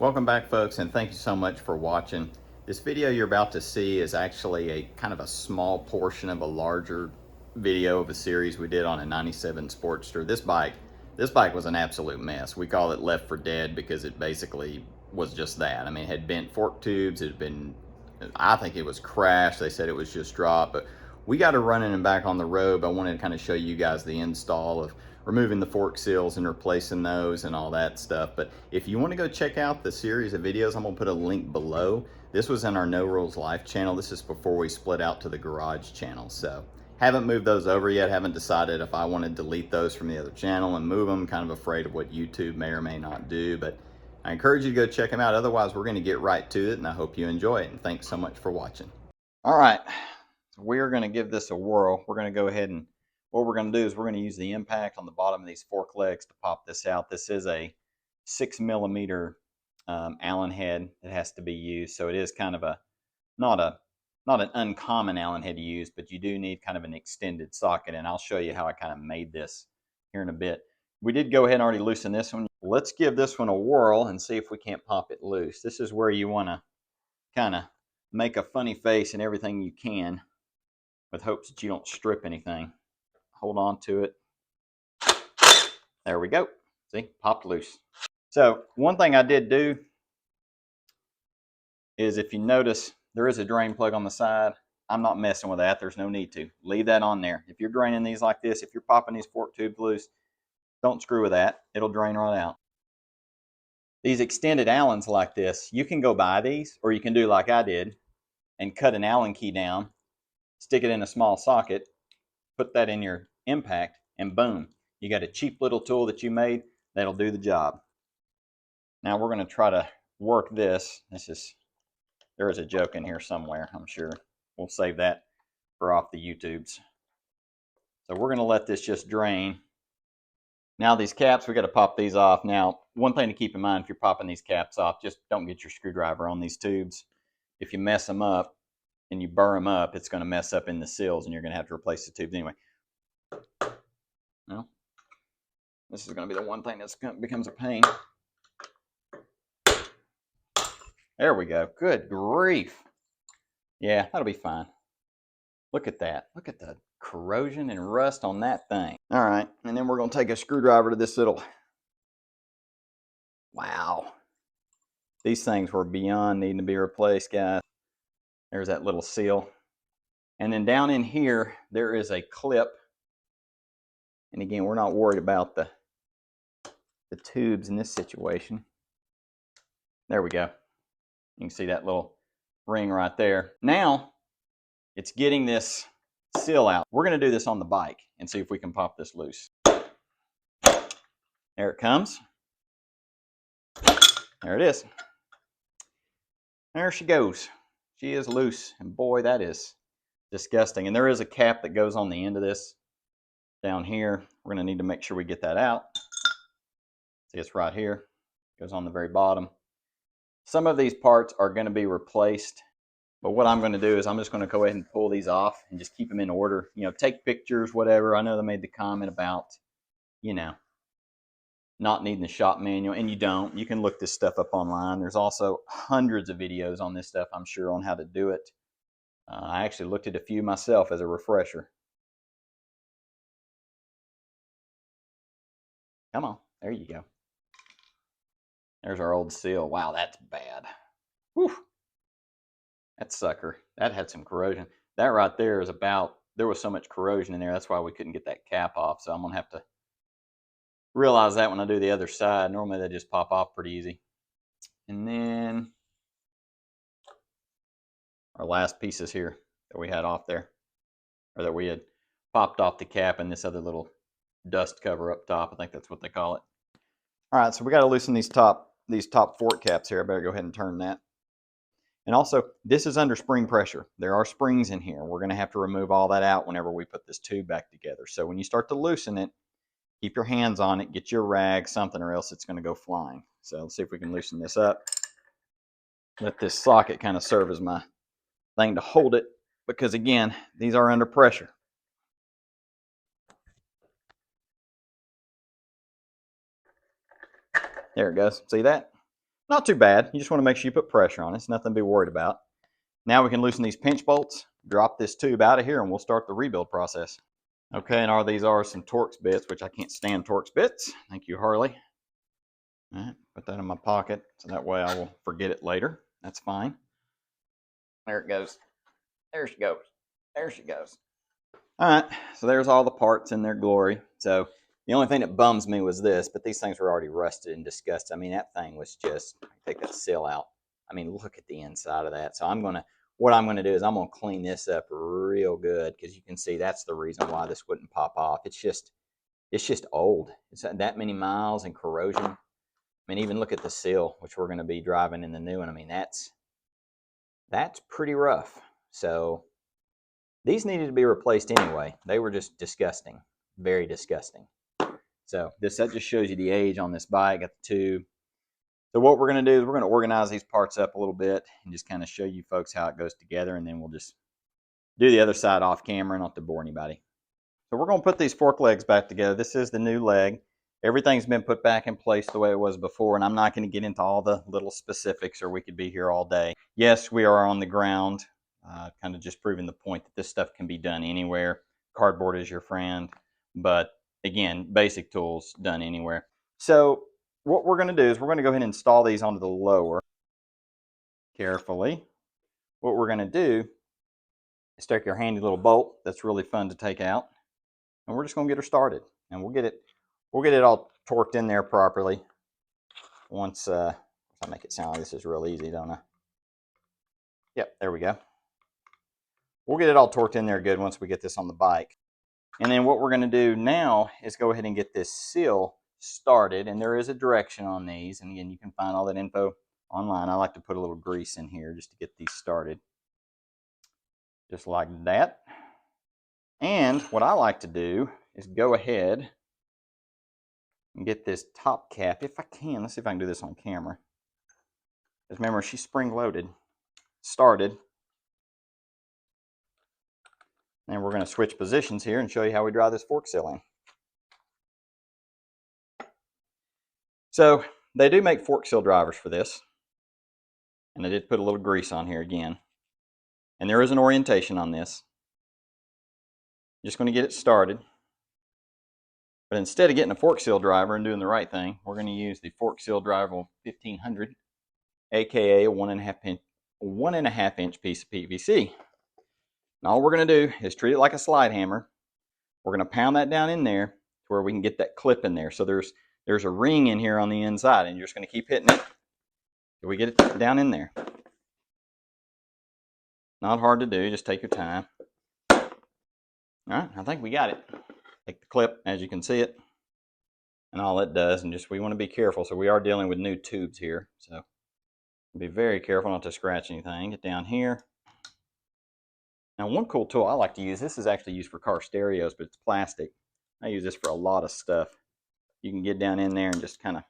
Welcome back, folks, and thank you so much for watching. This video you're about to see is actually a kind of a small portion of a larger video of a series we did on a 97 Sportster. This bike was an absolute mess. We call it left for dead because it basically was just that. I mean, it had bent fork tubes, it had been, I think it was crashed. They said it was just dropped, but we got it running and back on the road. But I wanted to kind of show you guys the install of removing the fork seals and replacing those and all that stuff. But if you want to go check out the series of videos, I'm gonna put a link below. This was in our No Rules Life channel. This is before we split out to the garage channel. So haven't moved those over yet. Haven't decided if I want to delete those from the other channel and move them. Kind of afraid of what YouTube may or may not do, but I encourage you to go check them out. Otherwise, we're going to get right to it, and I hope you enjoy it. And thanks so much for watching. All right, so we're going to give this a whirl. We're going to go ahead and what we're going to do is we're going to use the impact on the bottom of these fork legs to pop this out. This is a 6mm Allen head that has to be used, so it is kind of a not an uncommon Allen head to use, but you do need kind of an extended socket, and I'll show you how I kind of made this here in a bit. We did go ahead and already loosen this one. Let's give this one a whirl and see if we can't pop it loose. This is where you want to kind of make a funny face and everything you can with hopes that you don't strip anything. Hold on to it. There we go. See, popped loose. So one thing I did do is, if you notice, there is a drain plug on the side. I'm not messing with that. There's no need to. Leave that on there. If you're draining these like this, if you're popping these fork tubes loose, don't screw with that. It'll drain right out. These extended Allens like this, you can go buy these, or you can do like I did and cut an Allen key down, stick it in a small socket, put that in your impact, and boom, you got a cheap little tool that you made that'll do the job. Now we're going to try to work this. There is a joke in here somewhere, I'm sure. We'll save that for off the YouTubes. So we're going to let this just drain. Now these caps, we got to pop these off. Now, one thing to keep in mind if you're popping these caps off, just don't get your screwdriver on these tubes. If you mess them up and you burr them up, it's going to mess up in the seals and you're going to have to replace the tubes anyway. Well, this is going to be the one thing that becomes a pain. There we go. Good grief. Yeah, that'll be fine. Look at that. Look at the corrosion and rust on that thing. All right, and then we're going to take a screwdriver to this little... Wow. These things were beyond needing to be replaced, guys. There's that little seal. And then down in here, there is a clip. And again, we're not worried about the tubes in this situation. There we go. You can see that little ring right there. Now, it's getting this seal out. We're going to do this on the bike and see if we can pop this loose. There it comes. There it is. There she goes. She is loose. And boy, that is disgusting. And there is a cap that goes on the end of this down here. We're going to need to make sure we get that out. See, it's right here. It goes on the very bottom. Some of these parts are going to be replaced, but what I'm going to do is I'm just going to go ahead and pull these off and just keep them in order. You know, take pictures, whatever. I know they made the comment about, you know, not needing the shop manual, and you don't. You can look this stuff up online. There's also hundreds of videos on this stuff, I'm sure, on how to do it. I actually looked at a few myself as a refresher. Come on, there you go. There's our old seal. Wow, that's bad. Whew. That sucker. That had some corrosion. That right there is about, there was so much corrosion in there, that's why we couldn't get that cap off. So I'm going to have to realize that when I do the other side. Normally they just pop off pretty easy. And then our last pieces here that we had off there, or that we had popped off the cap and this other little dust cover up top. I think that's what they call it. All right, so we got to loosen these top fork caps here. I better go ahead and turn that. And also, this is under spring pressure. There are springs in here. We're going to have to remove all that out whenever we put this tube back together. So when you start to loosen it, keep your hands on it, get your rag, something, or else it's going to go flying. So let's see if we can loosen this up. Let this socket kind of serve as my thing to hold it, because again, these are under pressure. There it goes. See that? Not too bad. You just want to make sure you put pressure on it. It's nothing to be worried about. Now we can loosen these pinch bolts, drop this tube out of here, and we'll start the rebuild process. Okay, and these are some Torx bits, which I can't stand Torx bits. Thank you, Harley. All right, put that in my pocket, so that way I will forget it later. That's fine. There it goes. There she goes. There she goes. All right, so there's all the parts in their glory. So the only thing that bums me was this, but these things were already rusted and disgusted. I mean, that thing was just, take that seal out. I mean, look at the inside of that. So what I'm gonna do is I'm gonna clean this up real good, because you can see that's the reason why this wouldn't pop off. It's just old. It's that many miles and corrosion. I mean, even look at the seal, which we're gonna be driving in the new one. I mean, that's pretty rough. So these needed to be replaced anyway. They were just disgusting, very disgusting. So that just shows you the age on this bike. Got the tube. So what we're going to do is we're going to organize these parts up a little bit and just kind of show you folks how it goes together, and then we'll just do the other side off camera, not to bore anybody. So we're going to put these fork legs back together. This is the new leg. Everything's been put back in place the way it was before, and I'm not going to get into all the little specifics, or we could be here all day. Yes, we are on the ground, kind of just proving the point that this stuff can be done anywhere. Cardboard is your friend, but again, basic tools done anywhere. So what we're going to do is we're going to go ahead and install these onto the lower carefully. What we're going to do is take your handy little bolt that's really fun to take out, and we're just going to get her started, and we'll get it all torqued in there properly. Once I make it sound like this is real easy, don't I? Yep, there we go. We'll get it all torqued in there good once we get this on the bike. And then what we're going to do now is go ahead and get this seal started, and there is a direction on these, and again, you can find all that info online. I like to put a little grease in here just to get these started, just like that. And what I like to do is go ahead and get this top cap, if I can. Let's see if I can do this on camera. Because remember, she's spring loaded, started. And we're going to switch positions here and show you how we drive this fork seal in. So they do make fork seal drivers for this, and I did put a little grease on here again. And there is an orientation on this. Just going to get it started. But instead of getting a fork seal driver and doing the right thing, we're going to use the fork seal driver 1500, aka a 1.5 inch piece of PVC. And all we're going to do is treat it like a slide hammer. We're going to pound that down in there to where we can get that clip in there. So there's a ring in here on the inside, and you're just going to keep hitting it till we get it down in there. Not hard to do, just take your time. All right, I think we got it. Take the clip, as you can see it, and all it does, and just we want to be careful. So we are dealing with new tubes here, so be very careful not to scratch anything. Get down here. Now, one cool tool I like to use, this is actually used for car stereos, but it's plastic. I use this for a lot of stuff. You can get down in there and just kind of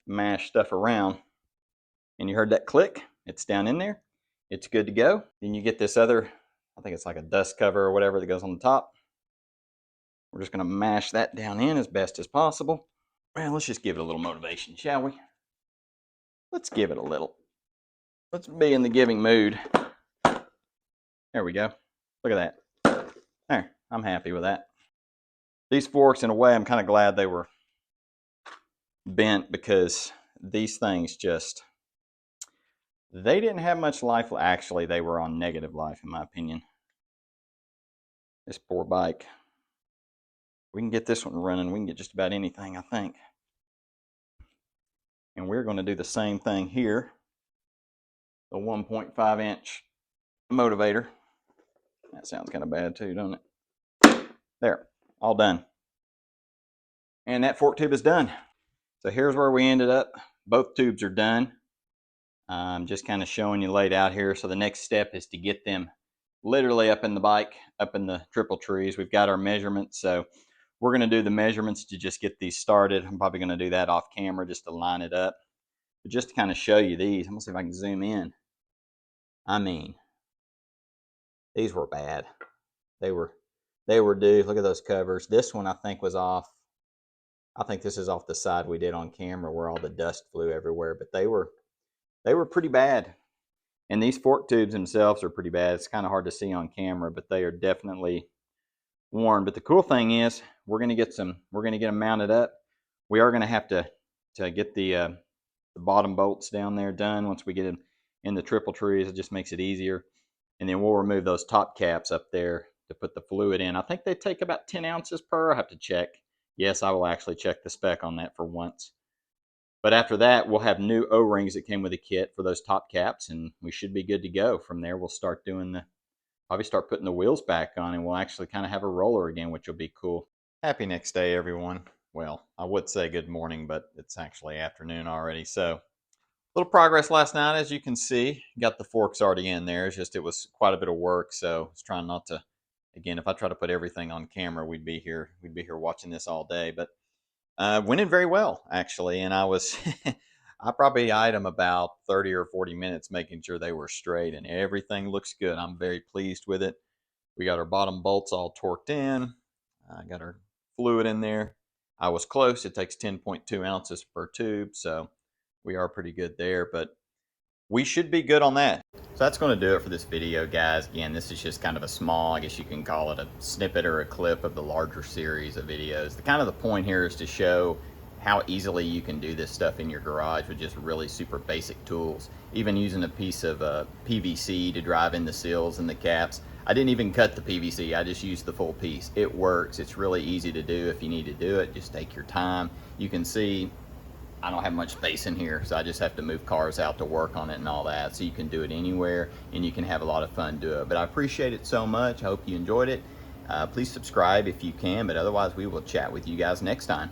mash stuff around. And you heard that click? It's down in there. It's good to go. Then you get this other, I think it's like a dust cover or whatever that goes on the top. We're just going to mash that down in as best as possible. Well, let's just give it a little motivation, shall we? Let's give it a little. Let's be in the giving mood. There we go. Look at that. There, I'm happy with that. These forks, in a way, I'm kind of glad they were bent, because these things just, they didn't have much life. Actually, they were on negative life, in my opinion. This poor bike. We can get this one running. We can get just about anything, I think. And we're going to do the same thing here. The 1.5 inch motivator. That sounds kind of bad too, don't it? There, all done. And that fork tube is done. So here's where we ended up. Both tubes are done. I'm just kind of showing you laid out here. So the next step is to get them literally up in the bike, up in the triple trees. We've got our measurements. So we're going to do the measurements to just get these started. I'm probably going to do that off camera just to line it up. But just to kind of show you these, I'm going to see if I can zoom in. I mean, these were bad. They were due. Look at those covers. This one I think was off. I think this is off the side we did on camera where all the dust flew everywhere. But they were they were pretty bad. And these fork tubes themselves are pretty bad. It's kind of hard to see on camera, but they are definitely worn. But the cool thing is we're going to get them mounted up. We are going to have to get the bottom bolts down there done once we get them in the triple trees. It just makes it easier. And then we'll remove those top caps up there to put the fluid in. I think they take about 10 ounces per. I have to check. Yes, I will actually check the spec on that for once. But after that, we'll have new O-rings that came with the kit for those top caps, and we should be good to go. From there, we'll start probably start putting the wheels back on, and we'll actually kind of have a roller again, which will be cool. Happy next day, everyone. Well, I would say good morning, but it's actually afternoon already. So, a little progress last night, as you can see. Got the forks already in there. It's just it was quite a bit of work, so I was trying not to. Again, if I try to put everything on camera, we'd be here watching this all day. But went in very well, actually, and I was I probably eyed them about 30 or 40 minutes making sure they were straight, and everything looks good. I'm very pleased with it. We got our bottom bolts all torqued in. I got our fluid in there. I was close. It takes 10.2 ounces per tube, so we are pretty good there, but we should be good on that. So that's going to do it for this video, guys. Again, this is just kind of a small, I guess you can call it a snippet or a clip of the larger series of videos. The point here is to show how easily you can do this stuff in your garage with just really super basic tools. Even using a piece of PVC to drive in the seals and the caps. I didn't even cut the PVC, I just used the full piece. It works. It's really easy to do if you need to do it. Just take your time. You can see I don't have much space in here, so I just have to move cars out to work on it and all that. So you can do it anywhere, and you can have a lot of fun doing it. But I appreciate it so much. I hope you enjoyed it. Please subscribe if you can, but otherwise we will chat with you guys next time.